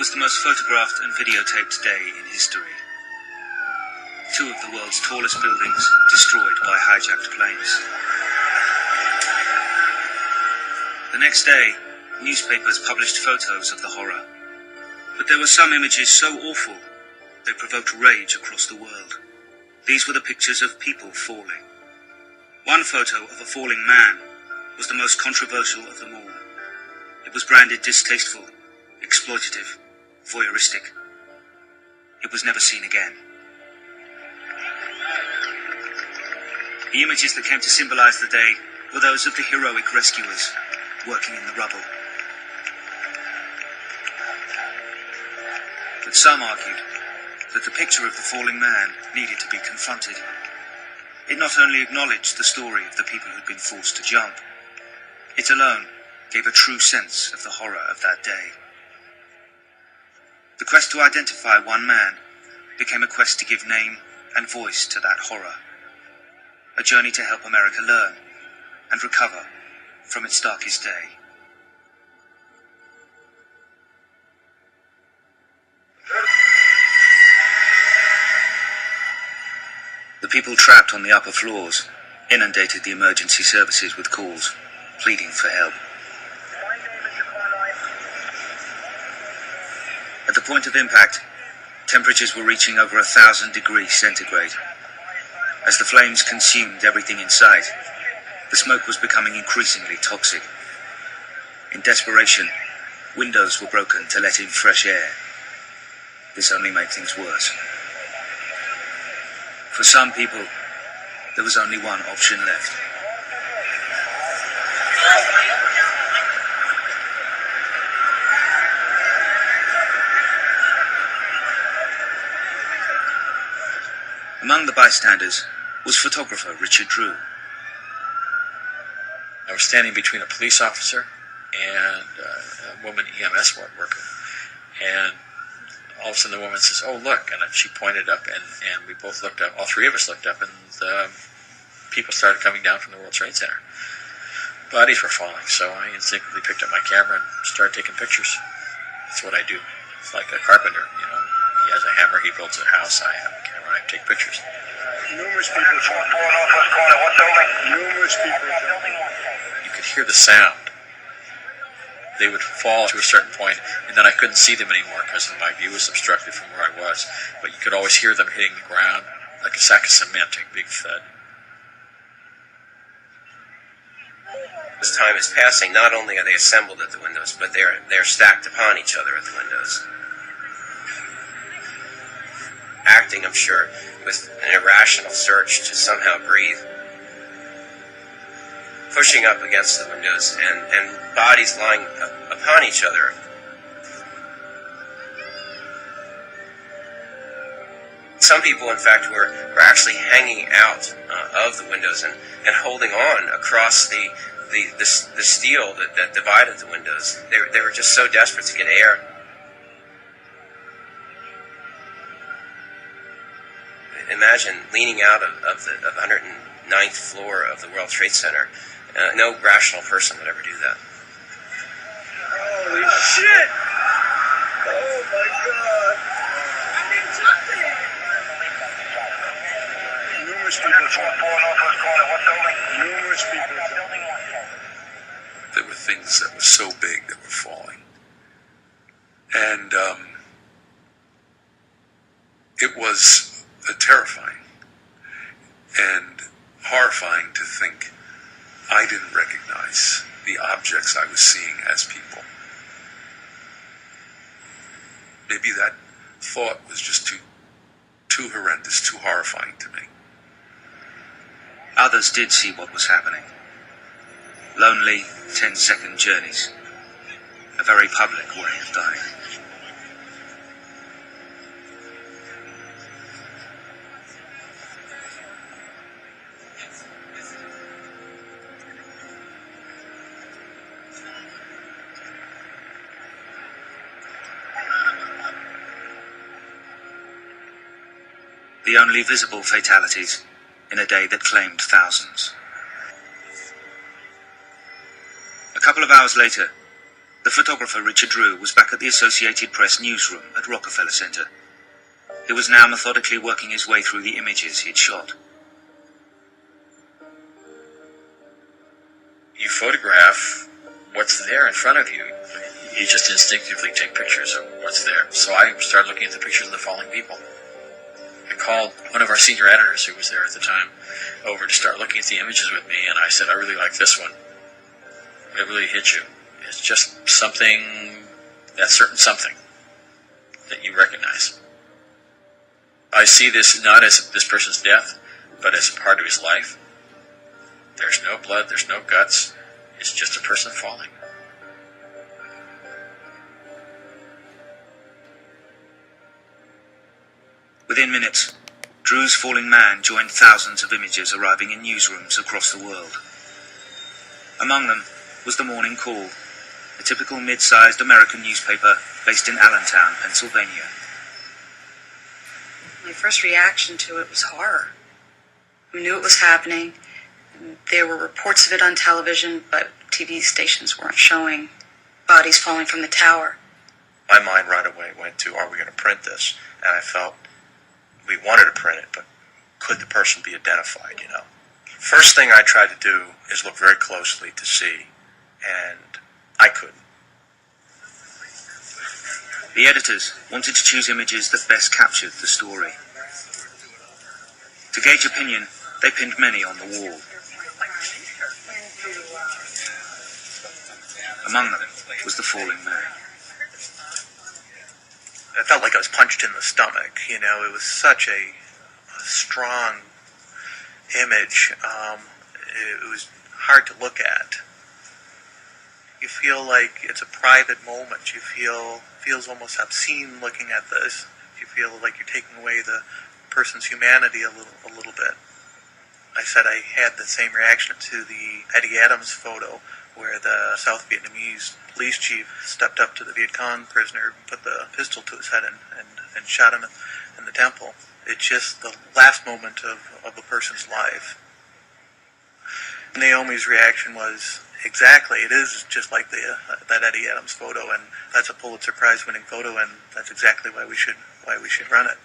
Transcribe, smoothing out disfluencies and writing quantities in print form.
was the most photographed and videotaped day in history. Two of the world's tallest buildings destroyed by hijacked planes. The next day, newspapers published photos of the horror. But there were some images so awful, they provoked rage across the world. These were the pictures of people falling. One photo of a falling man was the most controversial of them all. It was branded distasteful, exploitative, voyeuristic. It was never seen again. The images that came to symbolize the day were those of the heroic rescuers working in the rubble. But some argued that the picture of the falling man needed to be confronted. It not only acknowledged the story of the people who'd been forced to jump, it alone gave a true sense of the horror of that day. The quest to identify one man became a quest to give name and voice to that horror. A journey to help America learn and recover from its darkest day. The people trapped on the upper floors inundated the emergency services with calls, pleading for help. At the point of impact, temperatures were reaching over 1,000 degrees centigrade. As the flames consumed everything in sight, the smoke was becoming increasingly toxic. In desperation, windows were broken to let in fresh air. This only made things worse. For some people, there was only one option left. Among the bystanders was photographer Richard Drew. I was standing between a police officer and a woman EMS worker, and all of a sudden the woman says, "Oh, look," and she pointed up, and we both looked up, all three of us looked up, and people started coming down from the World Trade Center. Bodies were falling, so I instinctively picked up my camera and started taking pictures. That's what I do. It's like a carpenter, you know. He has a hammer, he builds a house, I have a camera, and I take pictures. Numerous people. You could hear the sound. They would fall to a certain point, and then I couldn't see them anymore because my view was obstructed from where I was. But you could always hear them hitting the ground like a sack of cement, a big thud. As time is passing, not only are they assembled at the windows, but they're stacked upon each other at the windows. Acting, I'm sure, with an irrational search to somehow breathe. Pushing up against the windows and bodies lying upon each other. Some people, in fact, were actually hanging out of the windows and holding on across the steel that divided the windows. They were just so desperate to get air. Imagine leaning out of the 109th floor of the World Trade Center. No rational person would ever do that. Holy shit! Oh my god! Numerous people. There were things that were so big that were falling. And it was terrifying and horrifying to think I didn't recognize the objects I was seeing as people. Maybe that thought was just too horrendous, too horrifying to me. Others did see what was happening. Lonely, 10-second journeys. A very public way of dying. The only visible fatalities in a day that claimed thousands. A couple of hours later, The photographer Richard Drew was back at the Associated Press newsroom at Rockefeller Center. He was now methodically working his way through the images he'd shot. You photograph what's there in front of you. You just instinctively take pictures of what's there. So I started looking at the pictures of the falling people. I called one of our senior editors who was there at the time over to start looking at the images with me, and I said, I really like this one. It really hit you. It's just something, that certain something that you recognize. I see this not as this person's death, but as a part of his life. There's no blood, there's no guts. It's just a person falling. Within minutes, Drew's falling man joined thousands of images arriving in newsrooms across the world. Among them was the Morning Call, a typical mid-sized American newspaper based in Allentown, Pennsylvania. My first reaction to it was horror. We knew it was happening. There were reports of it on television, but TV stations weren't showing bodies falling from the tower. My mind right away went to, are we going to print this? And I felt we wanted to print it, but could the person be identified, you know? First thing I tried to do is look very closely to see, and I couldn't. The editors wanted to choose images that best captured the story. To gauge opinion, they pinned many on the wall. Among them was the falling man. I felt like I was punched in the stomach, you know, it was such a strong image. It was hard to look at. You feel like it's a private moment. You feels almost obscene looking at this. You feel like you're taking away the person's humanity a little bit. I said I had the same reaction to the Eddie Adams photo where the South Vietnamese police chief stepped up to the Viet Cong prisoner, put the pistol to his head and shot him in the temple. It's just the last moment of a person's life. Naomi's reaction was, exactly, it is just like that Eddie Adams photo, and that's a Pulitzer Prize winning photo, and that's exactly why we should run it.